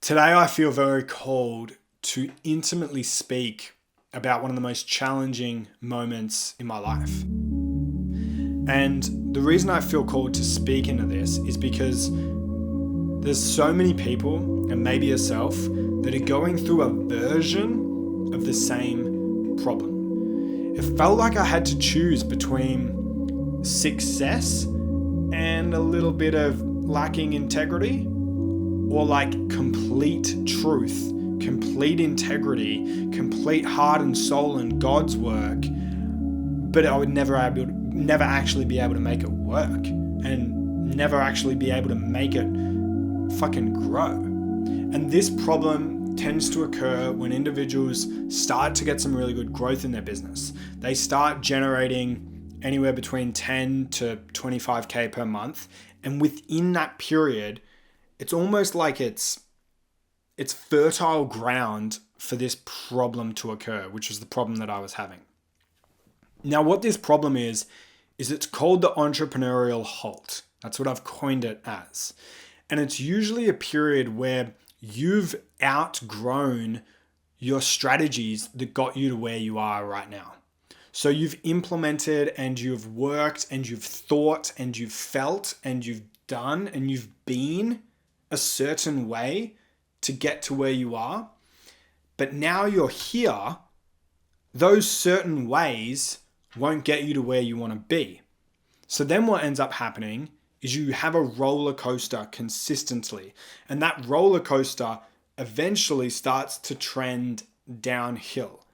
Today I feel very called to intimately speak about one of the most challenging moments in my life. And the reason I feel called to speak into this is because there's so many people, and maybe yourself, that are going through a version of the same problem. It felt like I had to choose between success and a little bit of lacking integrity, or like complete truth, complete integrity, complete heart and soul and God's work, but I would never actually be able to make it work and never actually be able to make it fucking grow. And this problem tends to occur when individuals start to get some really good growth in their business. They start generating anywhere between 10 to 25K per month. And within that period, it's almost like it's fertile ground for this problem to occur, which is the problem that I was having. Now, what this problem is it's called the entrepreneurial halt. That's what I've coined it as. And it's usually a period where you've outgrown your strategies that got you to where you are right now. So you've implemented and you've worked and you've thought and you've felt and you've done and you've been a certain way to get to where you are. But now you're here, those certain ways won't get you to where you want to be. So then what ends up happening is you have a roller coaster consistently. And that roller coaster eventually starts to trend downhill.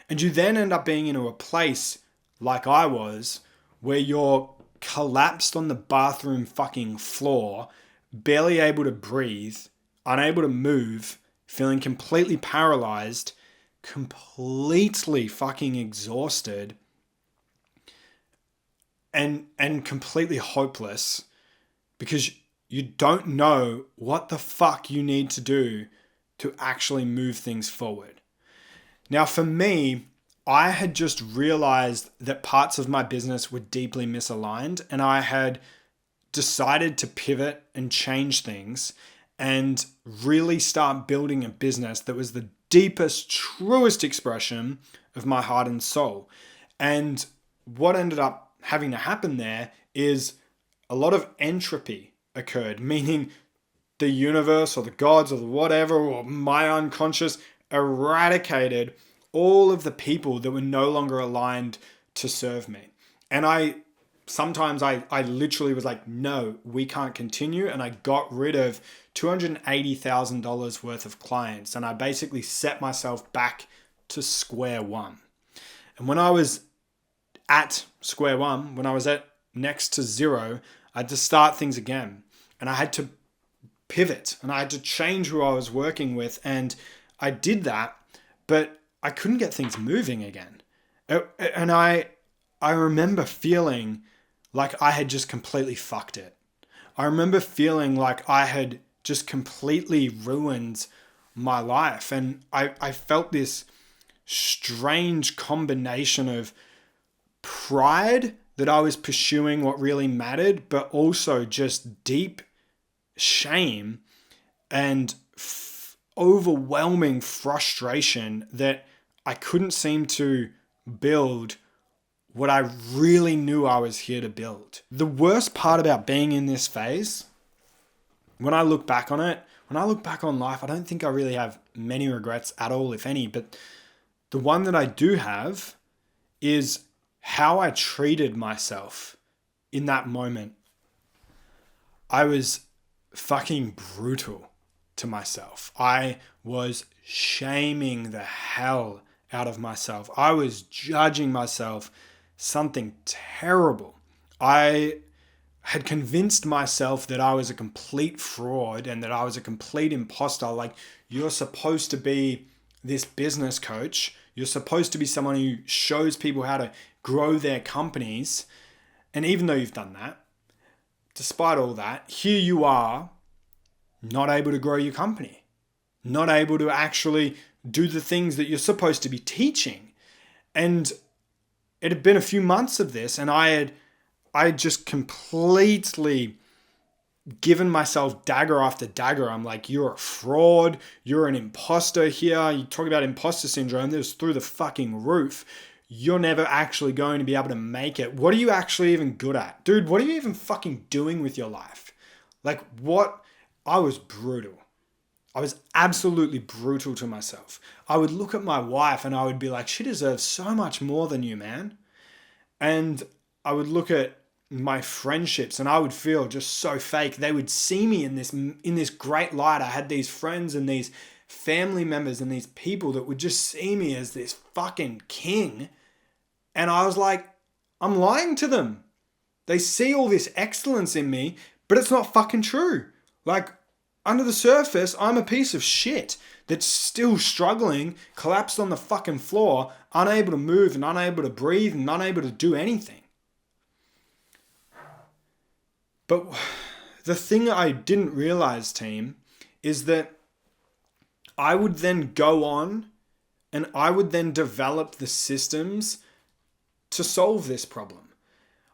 And you then end up being into a place like I was, where you're collapsed on the bathroom fucking floor, barely able to breathe, unable to move, feeling completely paralyzed, completely fucking exhausted, and completely hopeless because you don't know what the fuck you need to do to actually move things forward. Now, for me, I had just realized that parts of my business were deeply misaligned, and I had decided to pivot and change things and really start building a business that was the deepest, truest expression of my heart and soul. And what ended up having to happen there is a lot of entropy occurred, meaning the universe or the gods or the whatever or my unconscious eradicated all of the people that were no longer aligned to serve me. And sometimes I literally was like, no, we can't continue. And I got rid of $280,000 worth of clients. And I basically set myself back to square one. And when I was at square one, when I was at next to zero, I had to start things again. And I had to pivot and I had to change who I was working with. And I did that, but I couldn't get things moving again. And I remember feeling like I had just completely fucked it. I remember feeling like I had just completely ruined my life. And I felt this strange combination of pride that I was pursuing what really mattered, but also just deep shame and overwhelming frustration that I couldn't seem to build what I really knew I was here to build. The worst part about being in this phase, when I look back on it, when I look back on life, I don't think I really have many regrets at all, if any, but the one that I do have is how I treated myself in that moment. I was fucking brutal to myself. I was shaming the hell out of myself. I was judging myself something terrible. I had convinced myself that I was a complete fraud and that I was a complete imposter. Like, you're supposed to be this business coach. You're supposed to be someone who shows people how to grow their companies. And even though you've done that, despite all that, here you are, not able to grow your company, not able to actually do the things that you're supposed to be teaching. And it had been a few months of this, and I had just completely given myself dagger after dagger. I'm like, you're a fraud. You're an imposter here. You talk about imposter syndrome. This is through the fucking roof. You're never actually going to be able to make it. What are you actually even good at? Dude, what are you even fucking doing with your life? Like, what? I was brutal. I was absolutely brutal to myself. I would look at my wife and I would be like, she deserves so much more than you, man. And I would look at my friendships and I would feel just so fake. They would see me in this great light. I had these friends and these family members and these people that would just see me as this fucking king. And I was like, I'm lying to them. They see all this excellence in me, but it's not fucking true. Like, under the surface, I'm a piece of shit that's still struggling, collapsed on the fucking floor, unable to move and unable to breathe and unable to do anything. But the thing I didn't realize, team, is that I would then go on and I would then develop the systems to solve this problem.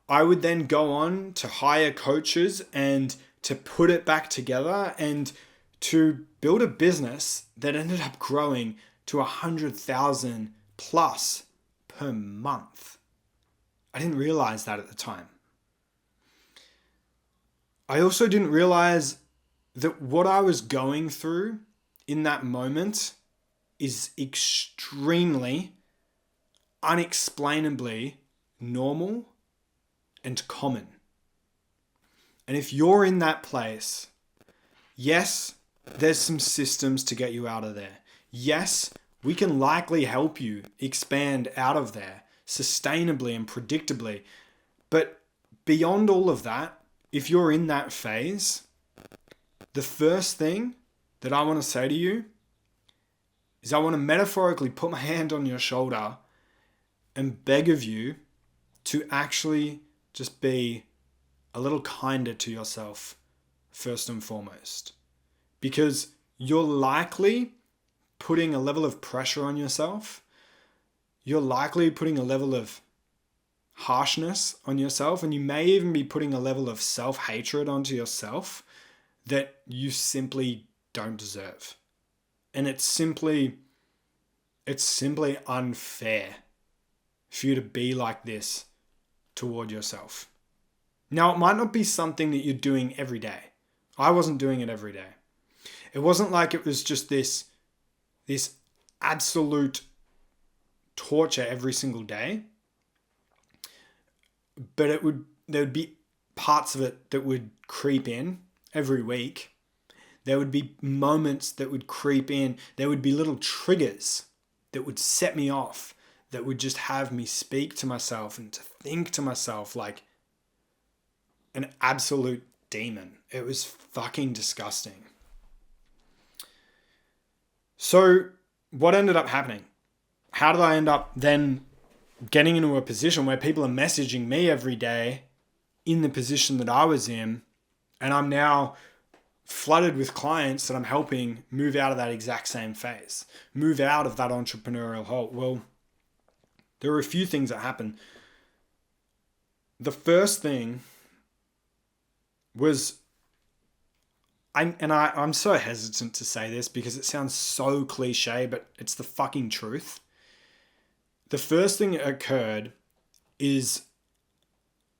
I would then go on to hire coaches and to put it back together and to build a business that ended up growing to 100,000 plus per month. I didn't realize that at the time. I also didn't realize that what I was going through in that moment is extremely, unexplainably normal and common. And if you're in that place, yes, there's some systems to get you out of there. Yes, we can likely help you expand out of there sustainably and predictably. But beyond all of that, if you're in that phase, the first thing that I want to say to you is I want to metaphorically put my hand on your shoulder and beg of you to actually just be a little kinder to yourself first and foremost. Because you're likely putting a level of pressure on yourself. You're likely putting a level of harshness on yourself, and you may even be putting a level of self-hatred onto yourself that you simply don't deserve. And it's simply unfair for you to be like this toward yourself. Now, it might not be something that you're doing every day. I wasn't doing it every day. It wasn't like it was just this absolute torture every single day. But there would be parts of it that would creep in every week. There would be moments that would creep in. There would be little triggers that would set me off, that would just have me speak to myself and to think to myself like an absolute demon. It was fucking disgusting. So what ended up happening? How did I end up then getting into a position where people are messaging me every day in the position that I was in, and I'm now flooded with clients that I'm helping move out of that exact same phase, move out of that entrepreneurial halt? Well, there were a few things that happened. The first thing was, I'm so hesitant to say this because it sounds so cliche, but it's the fucking truth. The first thing that occurred is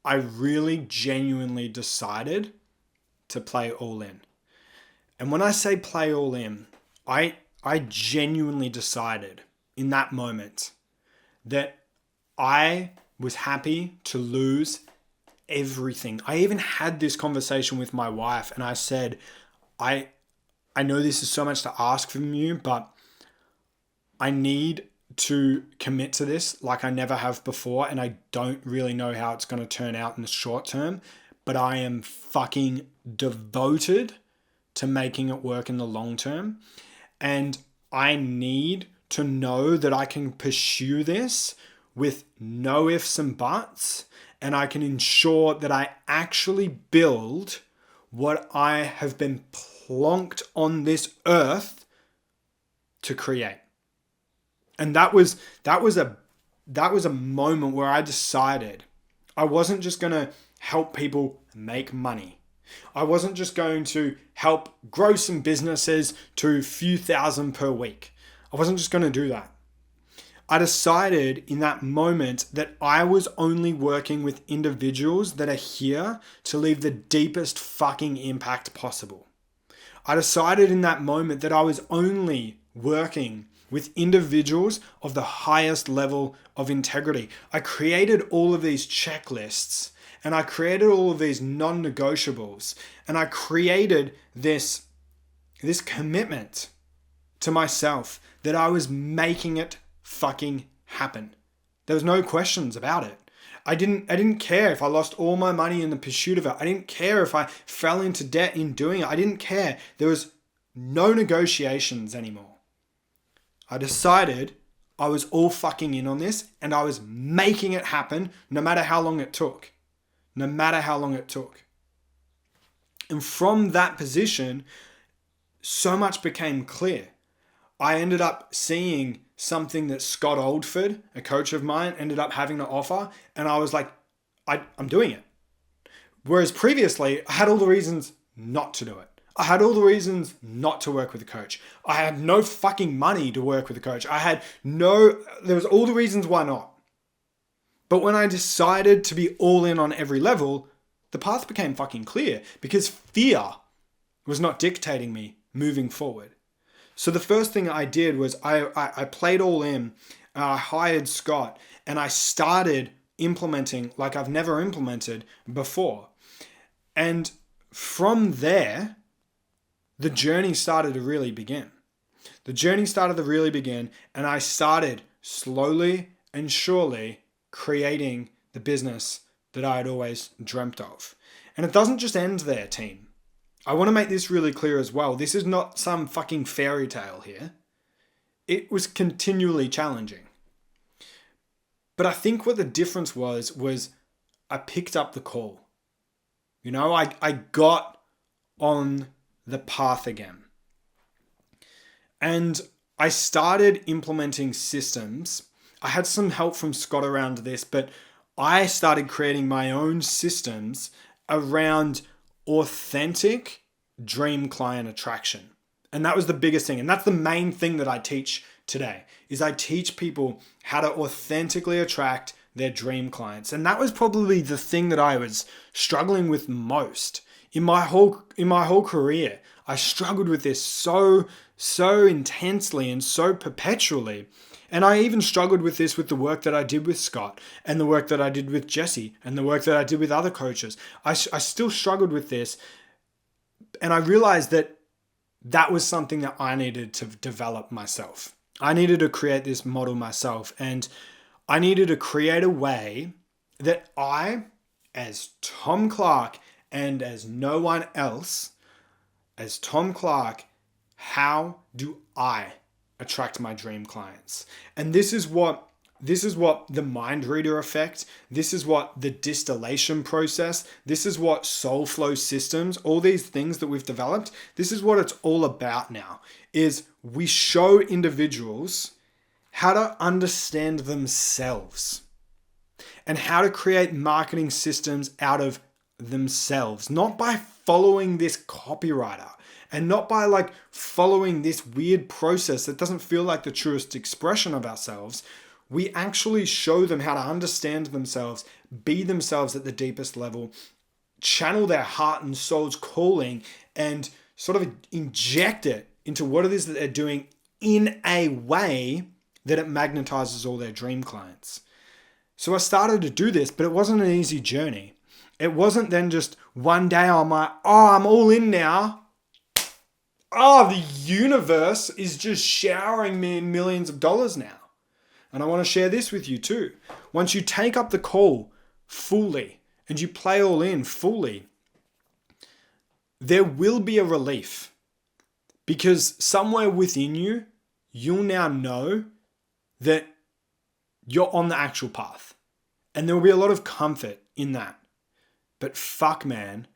I really genuinely decided to play all in. And when I say play all in, I genuinely decided in that moment that I was happy to lose everything. I even had this conversation with my wife and I said, I know this is so much to ask from you, but I need to commit to this like I never have before, and I don't really know how it's going to turn out in the short term, but I am fucking devoted to making it work in the long term, and I need to know that I can pursue this with no ifs and buts, and I can ensure that I actually build what I have been plonked on this earth to create. And that was a moment where I decided I wasn't just going to help people make money. I wasn't just going to help grow some businesses to a few thousand per week. I wasn't just going to do that. I decided in that moment that I was only working with individuals that are here to leave the deepest fucking impact possible. I decided in that moment that I was only working with individuals of the highest level of integrity. I created all of these checklists and I created all of these non-negotiables and I created this commitment to myself that I was making it fucking happen. There was no questions about it. I didn't care if I lost all my money in the pursuit of it. I didn't care if I fell into debt in doing it. I didn't care. There was no negotiations anymore. I decided I was all fucking in on this and I was making it happen no matter how long it took. No matter how long it took. And from that position, so much became clear. I ended up seeing something that Scott Oldford, a coach of mine, ended up having to offer. And I was like, I'm doing it. Whereas previously, I had all the reasons not to do it. I had all the reasons not to work with a coach. I had no fucking money to work with a coach. There was all the reasons why not. But when I decided to be all in on every level, the path became fucking clear because fear was not dictating me moving forward. So the first thing I did was I played all in, I hired Scott, and I started implementing like I've never implemented before. And from there, the journey started to really begin. And I started slowly and surely creating the business that I had always dreamt of. And it doesn't just end there, team. I want to make this really clear as well. This is not some fucking fairy tale here. It was continually challenging. But I think what the difference was I picked up the call. You know, I got on the path again. And I started implementing systems. I had some help from Scott around this, but I started creating my own systems around authentic dream client attraction. And that was the biggest thing. And that's the main thing that I teach today, is I teach people how to authentically attract their dream clients. And that was probably the thing that I was struggling with most. In my whole career, I struggled with this so intensely and so perpetually. And I even struggled with this with the work that I did with Scott and the work that I did with Jesse and the work that I did with other coaches. I still struggled with this. And I realized that was something that I needed to develop myself. I needed to create this model myself. And I needed to create a way that I, as Tom Clark and as no one else, as Tom Clark, how do I attract my dream clients? And this is what the mind reader effect, this is what the distillation process, this is what soul flow systems, all these things that we've developed, this is what it's all about now, is we show individuals how to understand themselves and how to create marketing systems out of themselves, not by following this copywriter. And not by like following this weird process that doesn't feel like the truest expression of ourselves. We actually show them how to understand themselves, be themselves at the deepest level, channel their heart and soul's calling, and sort of inject it into what it is that they're doing in a way that it magnetizes all their dream clients. So I started to do this, but it wasn't an easy journey. It wasn't then just one day I'm like, I'm all in now. The universe is just showering me in millions of dollars now. And I want to share this with you too. Once you take up the call fully and you play all in fully, there will be a relief. Because somewhere within you, you'll now know that you're on the actual path. And there will be a lot of comfort in that. But fuck, man,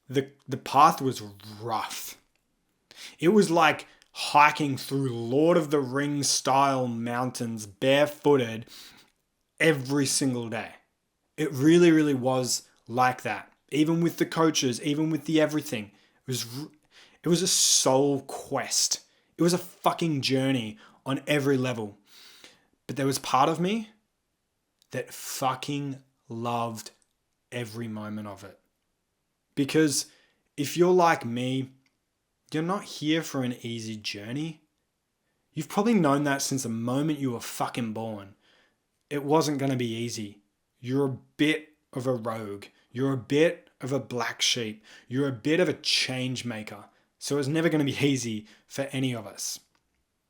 the path was rough. It was like hiking through Lord of the Rings style mountains barefooted every single day. It really, really was like that. even with the coaches, even with the everything. It was a soul quest. It was a fucking journey on every level. But there was part of me that fucking loved every moment of it. Because if you're like me, you're not here for an easy journey. You've probably known that since the moment you were fucking born. It wasn't going to be easy. You're a bit of a rogue. You're a bit of a black sheep. You're a bit of a change maker. So it's never going to be easy for any of us.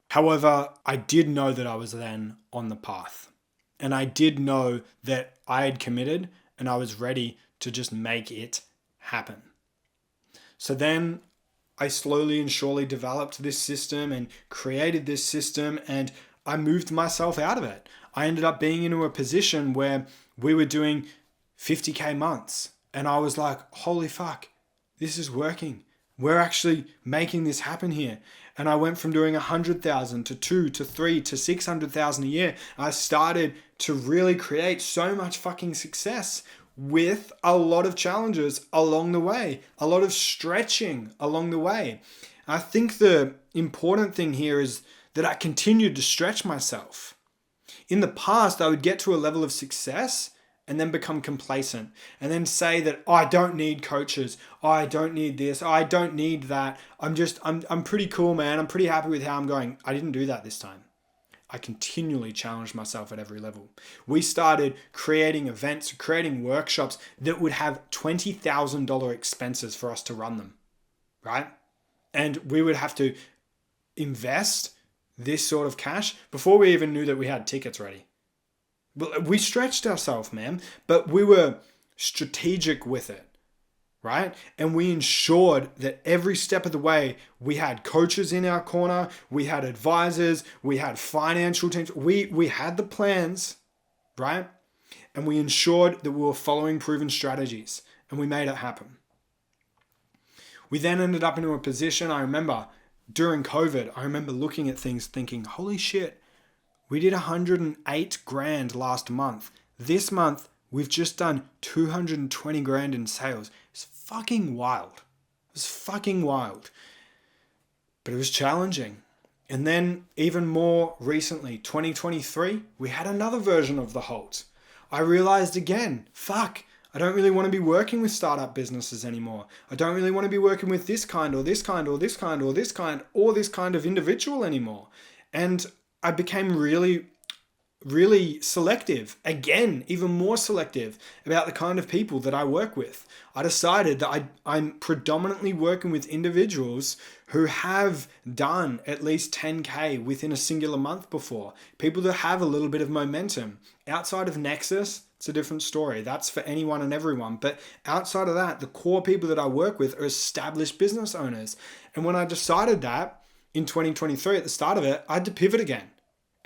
However, I did know that I was then on the path. And I did know that I had committed and I was ready to just make it happen. So then I slowly and surely developed this system and created this system, and I moved myself out of it. I ended up being into a position where we were doing 50K months. And I was like, holy fuck, this is working. We're actually making this happen here. And I went from doing 100,000 to 2 to 3 to 600,000 a year. I started to really create so much fucking success with a lot of challenges along the way, a lot of stretching along the way. I think the important thing here is that I continued to stretch myself. In the past, I would get to a level of success and then become complacent and then say that, oh, I don't need coaches. Oh, I don't need this. Oh, I don't need that. I'm pretty cool, man. I'm pretty happy with how I'm going. I didn't do that this time. I continually challenged myself at every level. We started creating events, creating workshops that would have $20,000 expenses for us to run them, right? And we would have to invest this sort of cash before we even knew that we had tickets ready. We stretched ourselves, man, but we were strategic with it, right? And we ensured that every step of the way, we had coaches in our corner, we had advisors, we had financial teams, we had the plans, right? And we ensured that we were following proven strategies, and we made it happen. We then ended up in a position, I remember, during COVID, I remember looking at things thinking, holy shit, we did 108 grand last month. This month, we've just done 220 grand in sales. It's fucking wild. It was fucking wild. But it was challenging. And then even more recently, 2023, we had another version of the HALT. I realized again, fuck, I don't really want to be working with startup businesses anymore. I don't really want to be working with this kind or this kind or this kind or this kind or this kind of individual anymore. And I became really selective, again, even more selective about the kind of people that I work with. I decided that I'm predominantly working with individuals who have done at least 10K within a singular month before. People that have a little bit of momentum. Outside of Nexus, it's a different story. That's for anyone and everyone. But outside of that, the core people that I work with are established business owners. And when I decided that in 2023, at the start of it, I had to pivot again.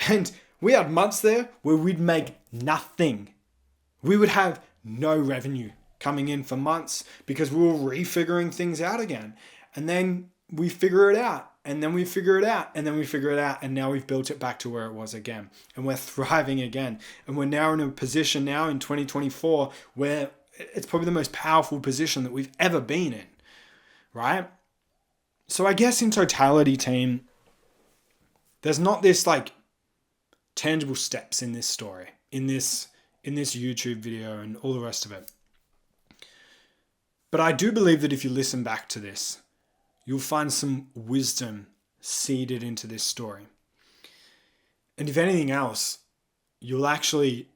And we had months there where we'd make nothing. We would have no revenue coming in for months because we were refiguring things out again. And then we figure it out. And then we figure it out. And then we figure it out. And now we've built it back to where it was again. And we're thriving again. And we're now in a position now in 2024 where it's probably the most powerful position that we've ever been in. Right? So I guess in totality, team, there's not this like tangible steps in this story, in this YouTube video and all the rest of it. But I do believe that if you listen back to this, you'll find some wisdom seeded into this story. And if anything else, you'll actually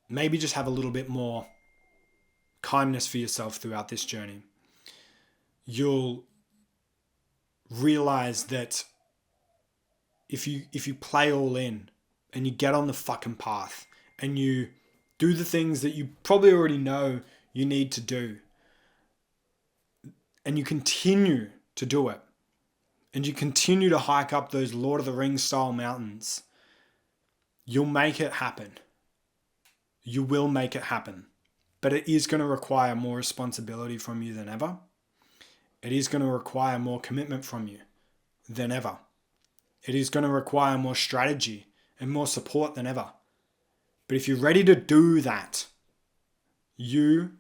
maybe just have a little bit more kindness for yourself throughout this journey. You'll realize that if you play all in, and you get on the fucking path and you do the things that you probably already know you need to do, and you continue to do it, and you continue to hike up those Lord of the Rings style mountains, you'll make it happen. You will make it happen. But it is going to require more responsibility from you than ever. It is going to require more commitment from you than ever. It is going to require more strategy and more support than ever. But if you're ready to do that, you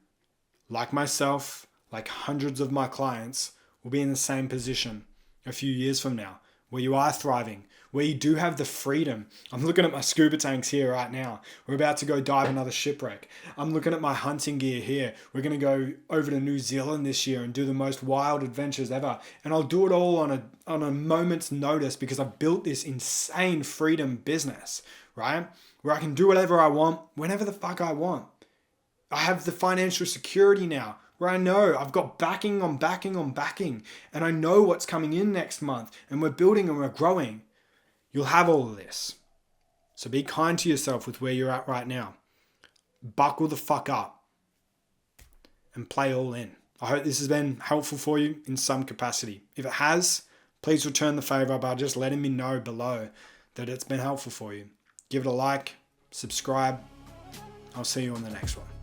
like myself, like hundreds of my clients, will be in the same position a few years from now, where you are thriving, where you do have the freedom. I'm looking at my scuba tanks here right now. We're about to go dive another shipwreck. I'm looking at my hunting gear here. We're going to go over to New Zealand this year and do the most wild adventures ever. And I'll do it all on a moment's notice because I've built this insane freedom business, right? Where I can do whatever I want, whenever the fuck I want. I have the financial security now where I know I've got backing on backing on backing, and I know what's coming in next month, and we're building and we're growing. You'll have all of this. So be kind to yourself with where you're at right now. Buckle the fuck up and play all in. I hope this has been helpful for you in some capacity. If it has, please return the favor by just letting me know below that it's been helpful for you. Give it a like, subscribe. I'll see you on the next one.